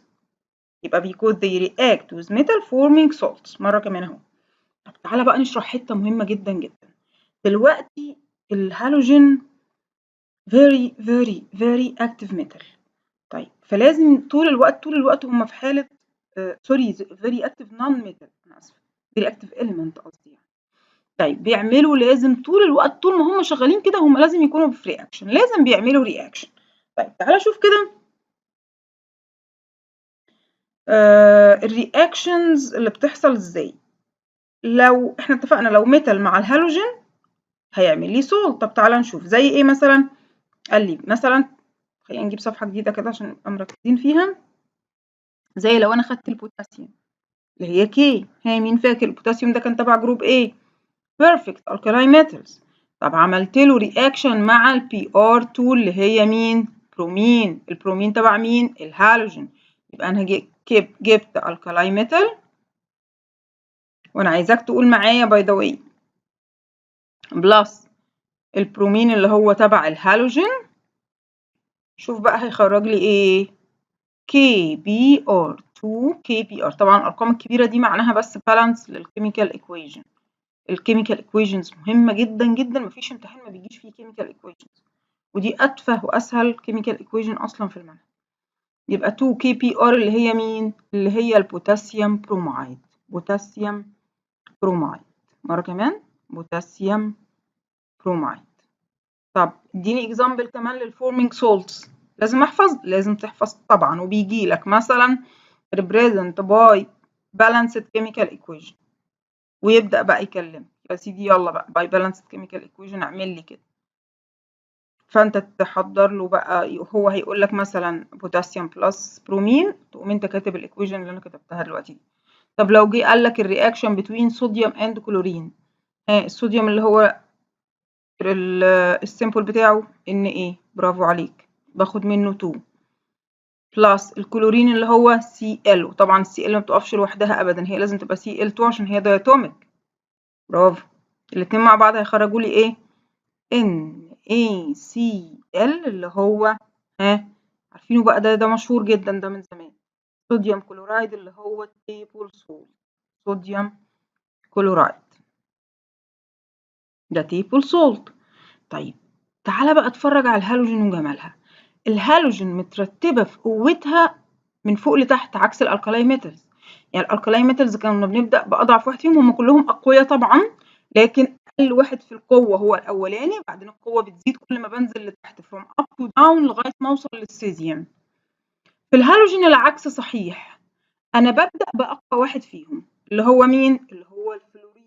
يبقى because they react with metal forming salts. مرة كمان اهو. طب تعالى بقى نشرح حتة مهمة جدا جدا. دلوقتي الهالوجين very active metal. طيب فلازم طول الوقت هم في حالة very active non metal. أنا آسفة very active element قصدي يعني. طيب بيعملوا لازم طول الوقت، طول ما هم شغالين كده هم لازم يكونوا في رياكشن، لازم بيعملوا رياكشن. طيب تعالى شوف كده الرياكشنز اللي بتحصل ازاي. لو احنا اتفقنا لو ميتال مع الهالوجين هيعمل لي سولت. طب تعالى نشوف زي ايه مثلا. قال لي مثلا، خلينا نجيب صفحة جديدة كده عشان نبقى مركزين فيها. زي لو أنا خدت البوتاسيوم اللي هي K، مين فاكر البوتاسيوم ده كان تبع جروب ايه؟ بيرفكت الكالاي ميتالز. طب عملت له رياكشن مع البي ار 2 اللي هي مين؟ برومين. البرومين تبع مين؟ الهالوجين. يبقى انا جبت الكالاي ميتال، وانا عايزاك تقول معايا باي ذا واي، بلس البرومين اللي هو تبع الهالوجين. شوف بقى هيخرج لي ايه؟ كي بي ار 2 كي بي ار. طبعا الارقام الكبيره دي معناها بس بالانس للكيميكال ايكويشن. الكيميكال ايكويشنز مهمه جدا جدا، مفيش امتحان ما بيجيش فيه كيميكال ايكويشنز، ودي اتفه واسهل كيميكال ايكويشن اصلا في المنهج. يبقى 2 كي بي ار اللي هي مين؟ اللي هي البوتاسيوم برومايد. بوتاسيوم برومايد. مره كمان، بوتاسيوم برومايد. طب اديني اكزامبل كمان للفورمينج سولتس. لازم احفظ، لازم تحفظ طبعا، وبيجي لك مثلا represent by balanced chemical equation، ويبدأ بقى يكلم يا سيدي يلا بقى by balanced chemical equation اعمل لي كده. فانت تحضر له بقى، هو هيقول لك مثلا بوتاسيوم بلس برومين، تقوم انت كاتب الايكويشن اللي انا كتبتها دلوقتي دي. طب لو جه قال لك الرياكشن بتوين صوديوم اند كلورين، الصوديوم اللي هو السيمبل بتاعه ان ايه، برافو عليك، باخد منه 2 بلس الكلورين اللي هو Cl. وطبعا الCl ما بتقفش لوحدها ابدا، هي لازم تبقى Cl2 عشان هي داياتوميك. برافو. الاتنين مع بعض هيخرجوا لي ايه؟ NaCl اللي هو عارفينه بقى، ده مشهور جدا ده من زمان، صوديوم كلورايد اللي هو تيبل سولت. صوديوم كلورايد ده تيبل سولت. طيب تعالى بقى اتفرج على الهالوجين وجمالها. الهالوجين مترتبة في قوتها من فوق لتحت عكس الالكالاي ميتالز. يعني الالكالاي ميتالز كنا بنبدأ بأضعف واحد فيهم، هم كلهم أقوياء طبعا، لكن أقل واحد في القوة هو الأولاني، بعدين القوة بتزيد كل ما بنزل لتحت from up to down لغاية ما أوصل للسيزيوم. في الهالوجين العكس صحيح، أنا ببدأ بأقوى واحد فيهم اللي هو مين؟ اللي هو الفلورين.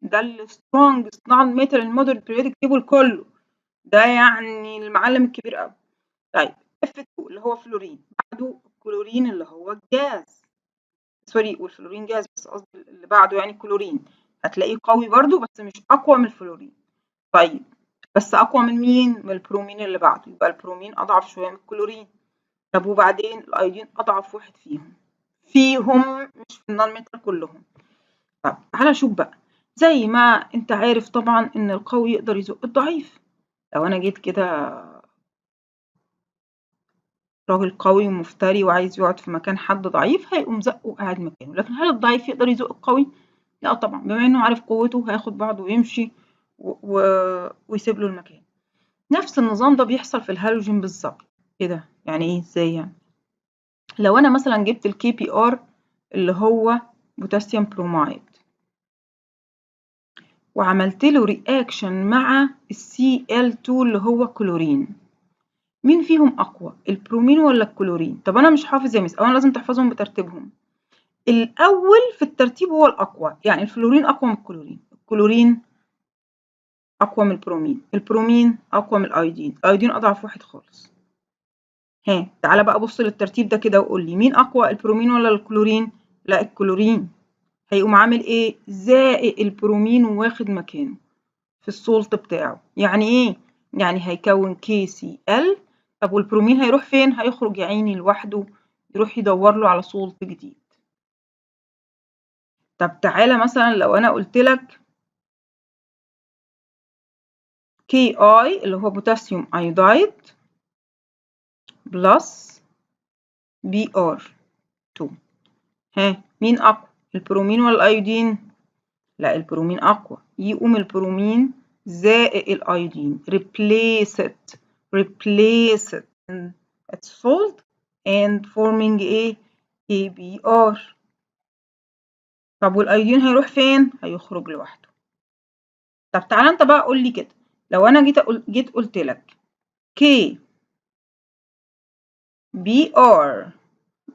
ده السترونجست نون ميتال المودرن بريودك تيبل كله، ده يعني المعلم الكبير قوي. طيب F2 اللي هو فلورين، بعده الكلورين اللي هو الجاز، سوري والفلورين جاز، بس قصدي اللي بعده يعني الكلورين، هتلاقيه قوي برضو بس مش اقوى من الفلورين. طيب بس اقوى من مين؟ من البرومين اللي بعده، يبقى البرومين اضعف شويه من الكلورين. طب وبعدين الايودين اضعف واحد فيهم مش في النون ميتال كلهم. طب تعالى شوف بقى، زي ما انت عارف طبعا ان القوي يقدر يزق الضعيف. لو انا جيت كده راجل قوي ومفتري وعايز يقعد في مكان حد ضعيف، هيقوم زقه وقاعد مكانه، لكن هل الضعيف يقدر يزق القوي؟ لا طبعا، بما انه عارف قوته هياخد بعضه ويمشي ويسيب له المكان. نفس النظام ده بيحصل في الهالوجين بالظبط. ايه ده؟ يعني ايه؟ ازاي يعني؟ لو انا مثلا جبت الكي بي ار اللي هو بوتاسيوم برومايد وعملت له رياكشن مع الCl2 اللي هو كلورين، مين فيهم اقوى، البرومين ولا الكلورين؟ طب انا مش حافظ يا مس، اولا لازم تحفظهم بترتيبهم. الاول في الترتيب هو الاقوى، يعني الفلورين اقوى من الكلورين، الكلورين اقوى من البرومين، البرومين اقوى من الايودين، الايودين اضعف واحد خالص. تعالى بقى بص للترتيب ده كده وقول لي مين اقوى، البرومين ولا الكلورين؟ لا الكلورين. هيقوم عامل ايه؟ زائق البرومين وواخد مكانه في السولت بتاعه. يعني ايه؟ يعني هيكون KCl. طب والبرومين هيروح فين؟ هيخرج يا عيني لوحده، يروح يدور له على سولت جديد. طب تعالى مثلا لو انا قلت لك Ki اللي هو بوتاسيوم ايودايد بلس Br2، مين اقوى، البرومين ولا الايودين؟ لا البرومين اقوى، يقوم البرومين زائق الايودين، replace it in its salt and forming a KBr. طب والايودين هيروح فين؟ هيخرج لوحده. طب تعالى انت بقى قول لي كده، لو انا جيت قلت لك K Br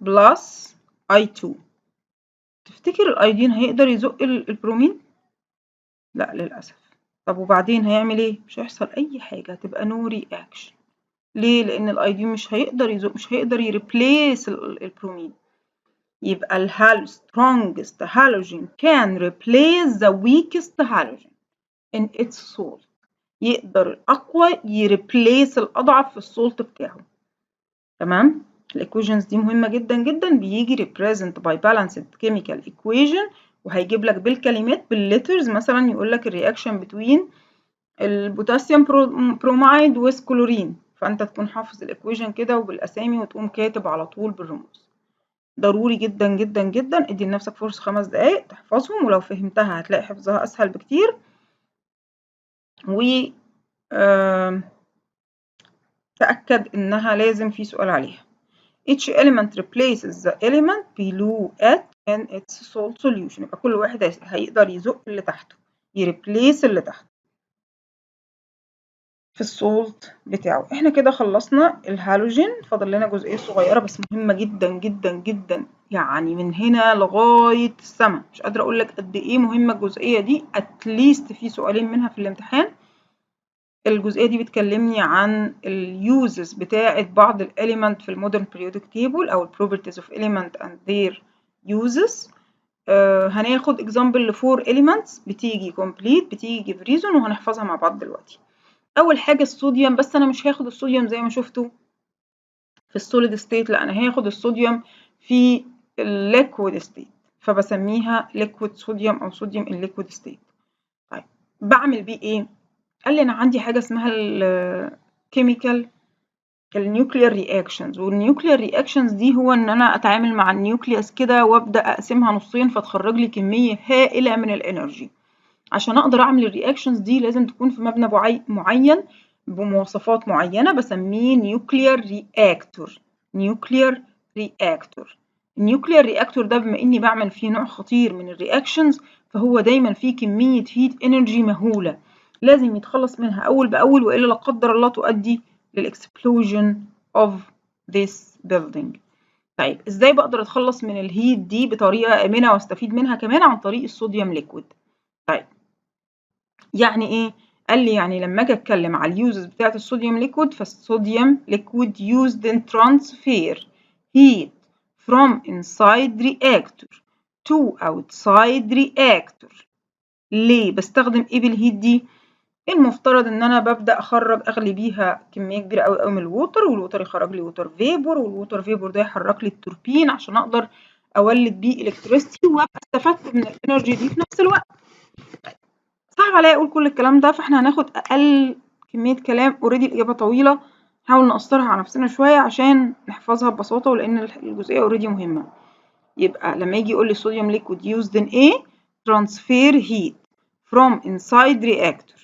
بلس I2، تفتكر الايودين هيقدر يزق البرومين؟ لا للاسف. طب وبعدين هيعمل ايه؟ مش هيحصل اي حاجة، هتبقى نو رياكشن. ليه؟ لان الايودين مش هيقدر يزق، مش هيقدر يريبليس البرومين. يبقى strongest halogen can replace the weakest halogen in its salt. يقدر الأقوى يريبليس الأضعف في السولت بتاعه. تمام؟ الإيكويشنز دي مهمة جدا جدا، بيجي represent by balanced chemical equation، وهيجيب لك بالكلمات بالليترز، مثلا يقول لك الرياكشن بتوين البوتاسيوم برومايد وسكلورين، فأنت تكون حافظ الإيكويشن كده وبالأسامي وتقوم كاتب على طول بالرموز. ضروري جدا جدا جدا، ادي لنفسك فرصة 5 دقايق تحفظهم، ولو فهمتها هتلاقي حفظها أسهل بكتير. و تأكد إنها لازم في سؤال عليها. Each element replaces the element below it in its salt solution. يبقى كل واحد هيقدر يزق اللي تحته، يريبليس اللي تحته في السولت بتاعه. احنا كده خلصنا الهالوجين، فاضل لنا جزئية صغيرة بس مهمة جدا جدا جدا، يعني من هنا لغاية السما مش قادرة اقول لك قد ايه مهمة الجزئية دي. اتليست في سؤالين منها في الامتحان. الجزئية دي بتكلمني عن اليوزز بتاعة بعض الاليمنت في المودرن periodic table او properties of element and their uses. هناخد example ل 4 elements، بتيجي complete بتيجي give reason، وهنحفظها مع بعض دلوقتي. اول حاجه الصوديوم، بس انا مش هاخد الصوديوم زي ما شفتوا في السوليد ستيت، لا انا هاخد الصوديوم في الليكويد ستيت، فبسميها ليكويد صوديوم او صوديوم الليكويد ستيت. طيب بعمل بيه ايه؟ قال لي انا عندي حاجه اسمها الكيميكال النيوكليير رياكشنز، والنيوكليير رياكشنز دي هو ان انا اتعامل مع النيوكليوس كده وابدا اقسمها نصين فتخرج لي كميه هائله من الانرجي. عشان اقدر اعمل الرياكشنز دي لازم تكون في مبنى معين بمواصفات معينه، بسميه نيوكليير رياكتور. نيوكليير رياكتور. النيوكليير رياكتور ده بما اني بعمل فيه نوع خطير من الرياكشنز، فهو دايما فيه كميه هيت انرجي مهوله، لازم يتخلص منها اول باول، والا لا قدر الله تؤدي للاكسبلوجن of this building. طيب ازاي بقدر اتخلص من الهيت دي بطريقه امنه واستفيد منها كمان؟ عن طريق الصوديوم ليكويد. طيب يعني ايه؟ قال لي يعني لما اجي اتكلم على اليوزز بتاعه الصوديوم ليكويد، فالصوديوم ليكويد used in transfer heat from inside reactor to outside reactor. ليه بستخدم ايه بالهيت دي؟ المفترض ان انا ببدا اغلي بيها كميه كبيره قوي من الووتر، والووتر يخرج لي ووتر فيبور، والووتر فيبور ده يحرك لي التوربين عشان اقدر اولد بيه الكتريستي، وابقى استفدت من الانرجي دي في نفس الوقت. صعب عليا اقول كل الكلام ده، فاحنا هناخد اقل كميه كلام. اوريدي الاجابه طويله، نحاول نقصرها على نفسنا شويه عشان نحفظها ببساطه، ولان الجزئيه اوريدي مهمه. يبقى لما يجي يقول لي صوديوم liquid used in A transfer heat from inside reactor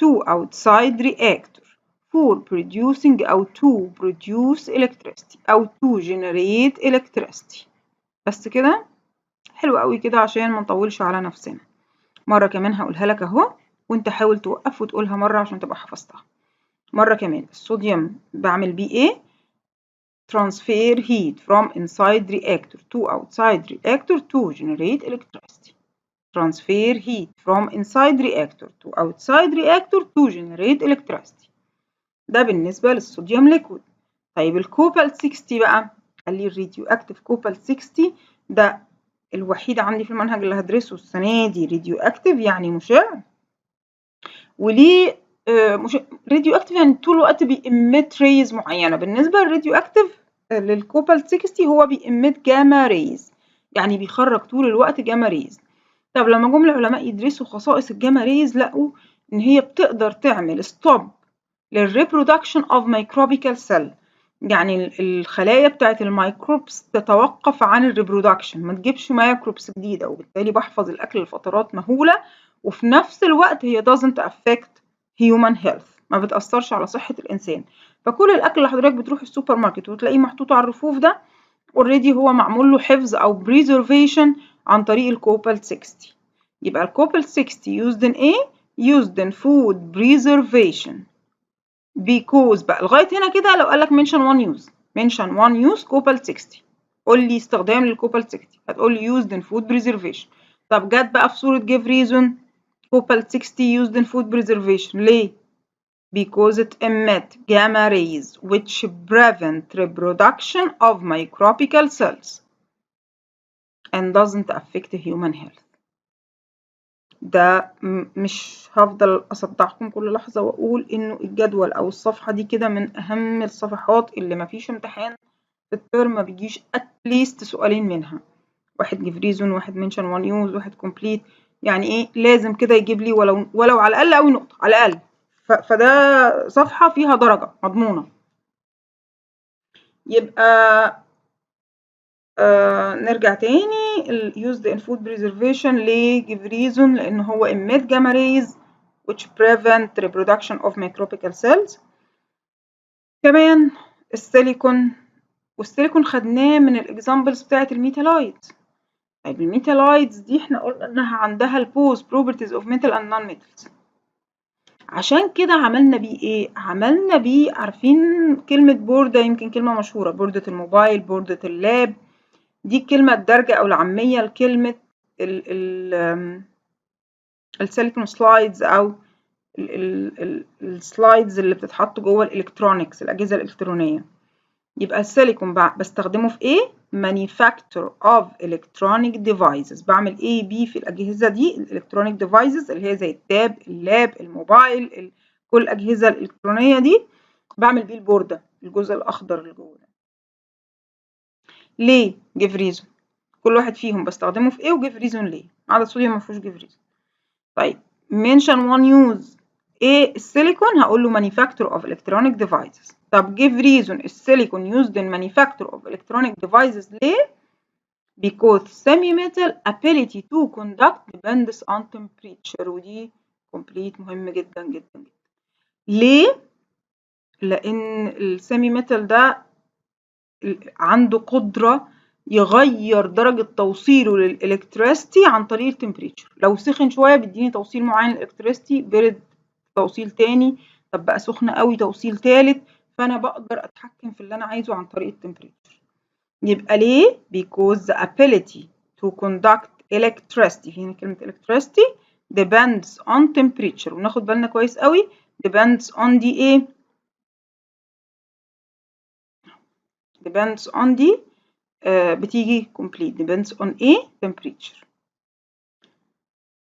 to outside reactor for producing أو to produce electricity أو to generate electricity. بس كده حلو قوي كده عشان ما نطولش على نفسنا. مرة كمان هقولها لك اهو، وانت حاول توقف وتقولها مرة عشان تبقى حفظتها. مرة كمان، الصوديوم بعمل بيه ايه؟ transfer heat from inside reactor to outside reactor to generate electricity. Transfer heat from inside reactor to outside reactor to generate electricity. ده بالنسبة للصوديوم ليكويد. طيب الكوبالت 60 بقى، قال لي الراديو اكتيف كوبالت 60 ده الوحيد عندي في المنهج اللي هدرسه السنة دي راديو اكتيف، يعني مشع. وليه راديو اكتيف؟ يعني طول الوقت بيemit ريز معينة. بالنسبة للراديو اكتيف للكوبالت 60 هو بيemit جاما ريز، يعني بيخرج طول الوقت جاما ريز. طب لما جم العلماء يدرسوا خصائص الجاما ريز، لقوا ان هي بتقدر تعمل ستوب للريبرودكشن اوف مايكروبيكال سيل، يعني الخلايا بتاعت الميكروبس تتوقف عن الريبرودكشن، ما تجيبش مايكروبس جديدة، وبالتالي بحفظ الأكل لفترات مهولة، وفي نفس الوقت هي doesn't affect human health، ما بتأثرش على صحة الإنسان. فكل الأكل اللي حضرتك بتروح السوبر ماركت وتلاقيه محطوط على الرفوف ده already هو معمول له حفظ أو preservation عن طريق الكوبالت 60. يبقى الكوبالت 60 used in A used in food preservation because بقى لغاية هنا كده. لو قالك mention one use كوبالت 60، قول لي استخدام للكوبالت 60، هتقول لي used in food preservation. طب جت بقى في صورة give reason، Cobalt 60 used in food preservation. ليه؟ Because it emits gamma rays which prevent reproduction of microbial cells and doesn't affect human health. ده مش هفضل أصدعكم كل لحظة وأقول إنه الجدول أو الصفحة دي كده من أهم الصفحات اللي مفيش امتحان في الترم ما بيجيش أتليست سؤالين منها. واحد give reason، واحد mention one use، واحد complete. يعني إيه لازم كده يجيب لي ولو على الأقل أوي نقطة على الأقل. فده صفحة فيها درجة مضمونة. يبقى نرجع تاني ال used in food preservation ليه give reason؟ لأن هو emit gamma rays which prevent reproduction of microbial cells. كمان السيليكون، والسيليكون خدناه من الإكزامبلز بتاعة الميتالايت. طيب الميتالايتس دي احنا قلنا إنها عندها البوز properties of metal and non-metals. عشان كده عملنا بيه ايه؟ عملنا بيه، عارفين كلمة بوردة، يمكن كلمة مشهورة، بوردة الموبايل، بوردة اللاب، دي الكلمة الدارجة أو العامية لكلمة السيليكون سلايدز أو السلايدز اللي بتتحط جوه الإلكترونيكس، الأجهزة الإلكترونية. يبقى السيليكون بستخدمه في إيه؟ manufacture of electronic devices. بعمل A B في الأجهزة دي الإلكترونيك devices اللي هي زي التاب، اللاب، الموبايل، كل الأجهزة الإلكترونية دي بعمل بيه البوردة، الجزء الأخضر اللي جوه ده. ليه؟ give reason. كل واحد فيهم بستخدمه في ايه وجيف ريزون ليه. عدد الصوديوم ما فيهوش جيف ريزون. طيب mention one use. ايه السيليكون؟ هقول له manufacture of electronic devices. طب give reason السيليكون used in manufacture of electronic devices ليه؟ because semi-metal ability to conduct depends on temperature. ودي complete مهم جدا جدا جدا. ليه؟ لأن السيمي ميتال ده عنده قدرة يغير درجة توصيله للإلكتريستي عن طريق التمبريتشر. لو سخن شوية بيديني توصيل معين للإلكتريستي، برد توصيل تاني، طب بقى سخن قوي توصيل تالت. فأنا بقدر أتحكم في اللي أنا عايزه عن طريق التمبريتشر. يبقى ليه؟ because the ability to conduct electricity، هنا كلمة electricity depends on temperature. وناخد بالنا كويس قوي depends on دي ايه؟ depends on دي بتيجي complete depends on a temperature.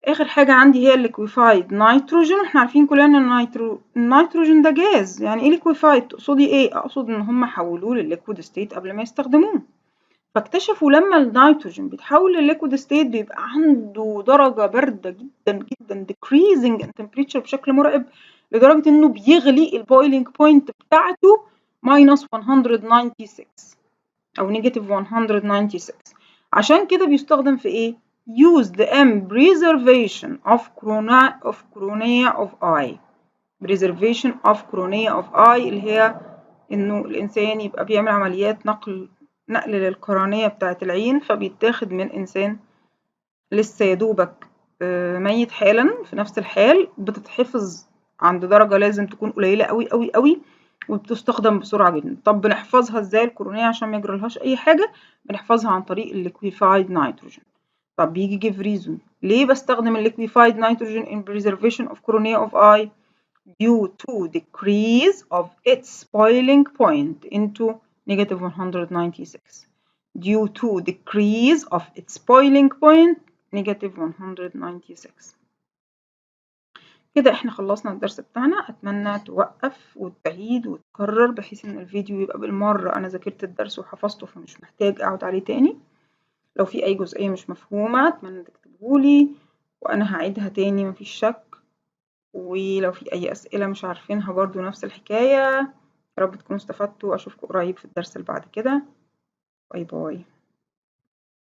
آخر حاجة عندي هي liquefied nitrogen. احنا عارفين كلنا ان النيتروجين ده جاز. يعني ايه liquefied؟ تقصدي ايه؟ اقصد ان هم حولوه للliquid state قبل ما يستخدموه. فاكتشفوا لما النيتروجين بيتحول للliquid state بيبقى عنده درجة باردة جدا جدا decreasing in temperature بشكل مرعب، لدرجة انه بيغلي البويلينج بوينت بتاعته minus 196 أو negative 196. عشان كده بيستخدم في إيه؟ used in preservation of cornea of eye. preservation of cornea of eye اللي هي إنه الإنسان يبقى بيعمل عمليات نقل للقرنية بتاعة العين، فبيتاخد من إنسان لسه يدوبك ميت حالا في نفس الحال، بتتحفظ عند درجة لازم تكون قليلة قوي قوي قوي، وبتستخدم بسرعة جدا. طب بنحفظها ازاي الكورونية عشان ما يجرالهاش اي حاجة؟ بنحفظها عن طريق الليكويفايد نيتروجين. طب بيجي give reason ليه بستخدم الليكويفايد نيتروجين in preservation of cornea of eye؟ due to decrease of its boiling point into negative 196. due to decrease of its boiling point negative 196. كده احنا خلصنا الدرس بتاعنا. اتمنى توقف وتعيد وتكرر بحيث ان الفيديو يبقى بالمرة انا ذاكرت الدرس وحفظته، فمش محتاج اقعد عليه تاني. لو في اي جزئية مش مفهومة اتمنى تكتبهولي وانا هعيدها تاني مفيش شك. ولو في اي اسئلة مش عارفينها برضو نفس الحكاية. يا رب تكونوا استفدتوا. اشوفكم قريب في الدرس اللي بعد كده. باي باي.